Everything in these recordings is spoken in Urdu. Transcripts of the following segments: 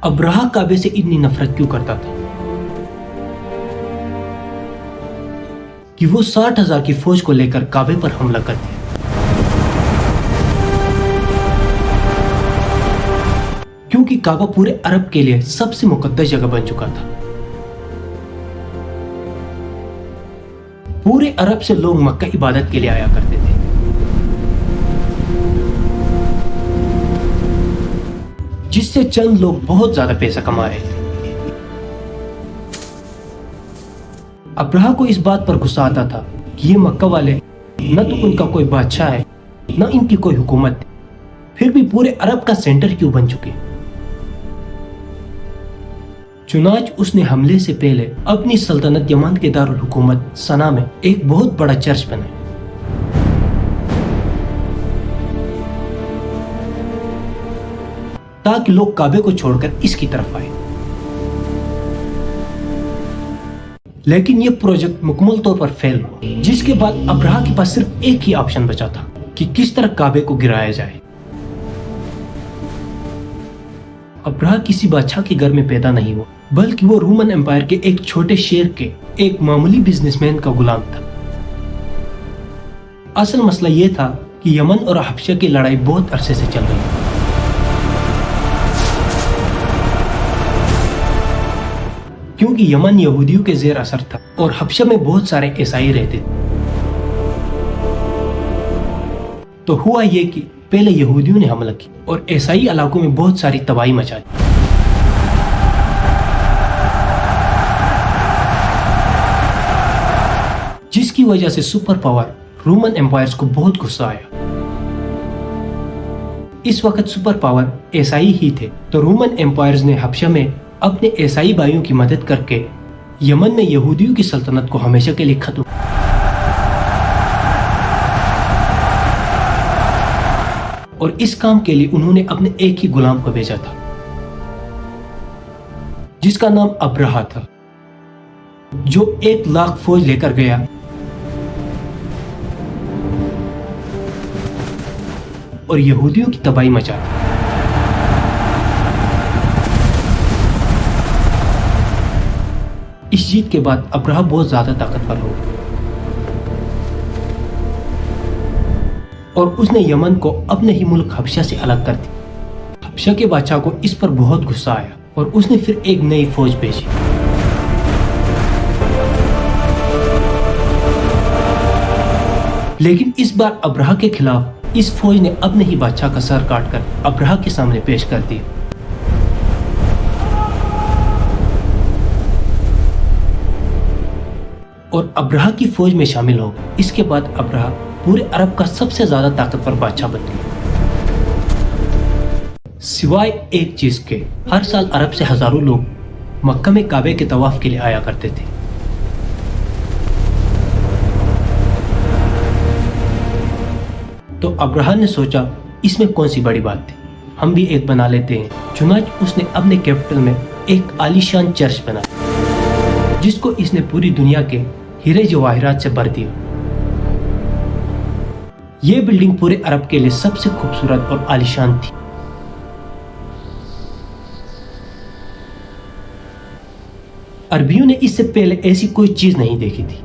ابرہہ کعبے سے اتنی نفرت کیوں کرتا تھا کہ وہ 60,000 کی فوج کو لے کر کعبے پر حملہ کر دیا؟ کیونکہ کعبہ پورے عرب کے لیے سب سے مقدس جگہ بن چکا تھا۔ پورے عرب سے لوگ مکہ عبادت کے لیے آیا کرتے تھے۔ جس سے چند لوگ بہت زیادہ پیسہ کما رہے تھے۔ ابرہہ کو اس بات پر غصہ آتا تھا کہ یہ مکہ والے نہ تو ان کا کوئی بادشاہ ہے نہ ان کی کوئی حکومت ہے، پھر بھی پورے عرب کا سینٹر کیوں بن چکے؟ چنانچہ اس نے حملے سے پہلے اپنی سلطنت یمن کے دارالحکومت صنعا میں ایک بہت بڑا چرچ بنایا، تاکہ لوگ کعبے کو چھوڑ کر اس کی طرف آئے۔ لیکن یہ پروجیکٹ مکمل طور پر فیل ہوا، جس کے بعد ابرہہ کے پاس صرف ایک ہی آپشن بچا تھا کہ کس طرح کعبے کو گرایا جائے۔ ابرہہ کسی بادشاہ کے گھر میں پیدا نہیں ہوا، بلکہ وہ رومن امپائر کے ایک چھوٹے شہر کے ایک معمولی بزنس مین کا غلام تھا۔ اصل مسئلہ یہ تھا کہ یمن اور حبشہ کی لڑائی بہت عرصے سے چل رہی تھی، کیونکہ یمن یہودیوں کے زیر اثر تھا اور حبشہ میں بہت سارے عیسائی رہتے تھے۔ تو ہوا یہ کہ پہلے یہودیوں نے حملہ کیا اور عیسائی علاقوں میں بہت ساری تباہی مچا دی۔ جس کی وجہ سے سپر پاور رومن امپائرز کو بہت غصہ آیا۔ اس وقت سپر پاور عیسائی ہی تھے، تو رومن امپائرز نے حبشہ میں اپنے عیسائی بھائیوں کی مدد کر کے یمن میں یہودیوں کی سلطنت کو ہمیشہ کے لیے ختم۔ اور اس کام کے لیے انہوں نے اپنے ایک ہی غلام کو بھیجا تھا، جس کا نام ابرہہ تھا، جو 1,00,000 فوج لے کر گیا اور یہودیوں کی تباہی مچا دی۔ اس جیت کے بعد ابرہہ بہت زیادہ طاقتور ہو گیا اور اس نے یمن کو اپنے ہی ملک حبشہ سے الگ کر دیا۔ حبشہ کے بادشاہ کو اس پر بہت غصہ آیا اور اس نے پھر ایک نئی فوج بھیجی۔ لیکن اس بار ابرہہ کے خلاف اس فوج نے اپنے ہی بادشاہ کا سر کاٹ کر ابرہہ کے سامنے پیش کر دیا۔ اور ابرہہ کی فوج میں شامل ہو گئے۔ اس کے بعد ابرہہ پورے عرب کا سب سے زیادہ طاقتور بادشاہ بن گیا۔ سوائے ایک چیز کے، ہر سال عرب سے ہزاروں لوگ مکہ میں کعبے کے طواف کے لیے آیا کرتے تھے۔ تو ابرہہ نے سوچا اس میں کون سی بڑی بات تھی، ہم بھی ایک بنا لیتے ہیں۔ چنانچہ اس نے اپنے کیپٹل میں ایک عالیشان چرچ بنایا، جس کو اس نے پوری دنیا کے ہیرے جواہرات سے بھر دیا۔ یہ بلڈنگ پورے عرب کے لیے سب سے خوبصورت اور عالیشان تھی۔ عربیوں نے اس سے پہلے ایسی کوئی چیز نہیں دیکھی تھی،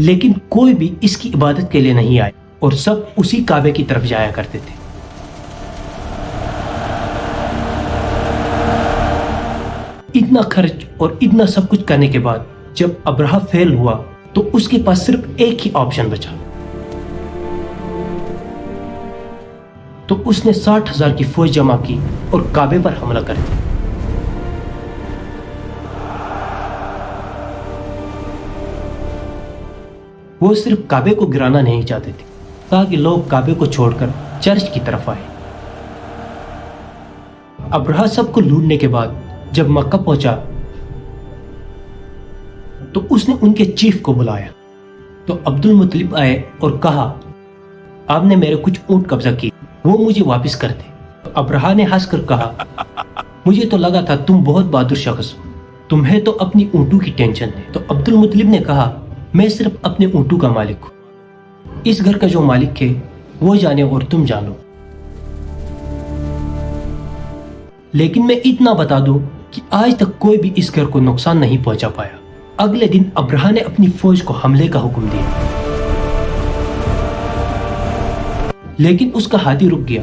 لیکن کوئی بھی اس کی عبادت کے لیے نہیں آئے اور سب اسی کعبے کی طرف جایا کرتے تھے۔ اتنا خرچ اور اتنا سب کچھ کرنے کے بعد جب ابرہہ فیل ہوا تو اس کے پاس صرف ایک ہی آپشن بچا، تو اس نے 60,000 کی فوج جمع کی اور کعبے پر حملہ کر دیا۔ وہ صرف کعبے کو گرانا نہیں چاہتے تھے تاکہ لوگ کعبے کو چھوڑ کر چرچ کی طرف آئے۔ ابرہہ سب کو لوٹنے کے بعد جب مکہ پہنچا تو اس نے ان کے چیف کو بلایا، تو عبد المطلب آئے اور کہا، آپ نے میرے کچھ اونٹ قبضہ کی، وہ مجھے واپس کر دے۔ تو ابرہہ نے ہنس کر کہا، مجھے تو لگا تھا تم بہت بہادر شخص ہو، تمہیں تو اپنی اونٹوں کی ٹینشن ہے۔ تو عبد المطلب نے کہا، میں صرف اپنے اونٹوں کا مالک ہوں، اس گھر کا جو مالک ہے وہ جانے اور تم جانو۔ لیکن میں اتنا بتا دوں کہ آج تک کوئی بھی اس گھر کو نقصان نہیں پہنچا پایا۔ اگلے دن ابرہہ نے اپنی فوج کو حملے کا حکم دیا، لیکن اس کا ہاتھی رک گیا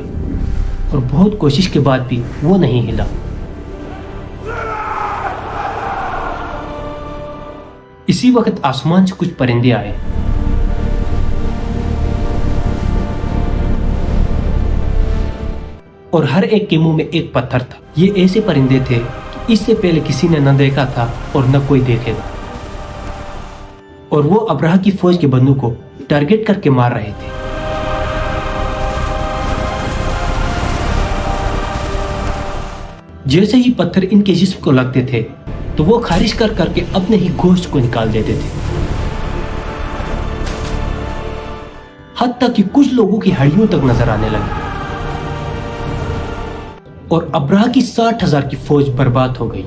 اور بہت کوشش کے بعد بھی وہ نہیں ہلا۔ اسی وقت آسمان سے کچھ پرندے آئے اور ہر ایک کے منہ میں ایک پتھر تھا۔ یہ ایسے پرندے تھے کہ اس سے پہلے کسی نے نہ دیکھا تھا اور نہ کوئی دیکھے گا، اور وہ ابرہہ کی فوج کے بندوں کو ٹارگٹ کر کے مار رہے تھے۔ جیسے ہی پتھر ان کے جسم کو لگتے تھے تو وہ خارش کر کر کے اپنے ہی گوشت کو نکال دیتے تھے، حتیٰ کہ کچھ لوگوں کی ہڈیوں تک نظر آنے لگی، اور ابرہہ کی 60,000 کی فوج برباد ہو گئی۔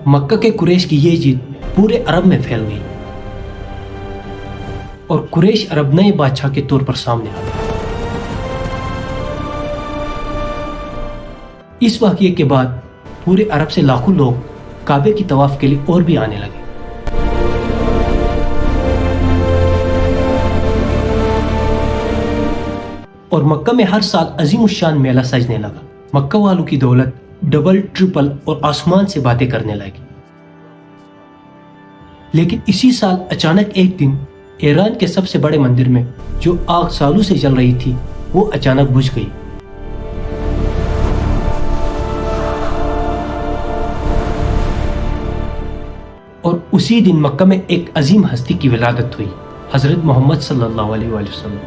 مکہ کے قریش کی یہ جیت پورے عرب میں پھیل گئی اور قریش عرب نئے بادشاہ کے طور پر سامنے آ گئے۔ اس واقعے کے بعد پورے عرب سے لاکھوں لوگ کعبے کی طواف کے لیے اور بھی آنے لگے۔ اور مکہ میں ہر سال عظیم الشان میلہ سجنے لگا۔ مکہ والوں کی دولت ڈبل ٹرپل اور آسمان سے باتیں کرنے لگی۔ لیکن اسی سال اچانک ایک دن ایران کے سب سے بڑے مندر میں جو آگ سالوں سے جل رہی تھی وہ اچانک بجھ گئی، اور اسی دن مکہ میں ایک عظیم ہستی کی ولادت ہوئی، حضرت محمد صلی اللہ علیہ وسلم۔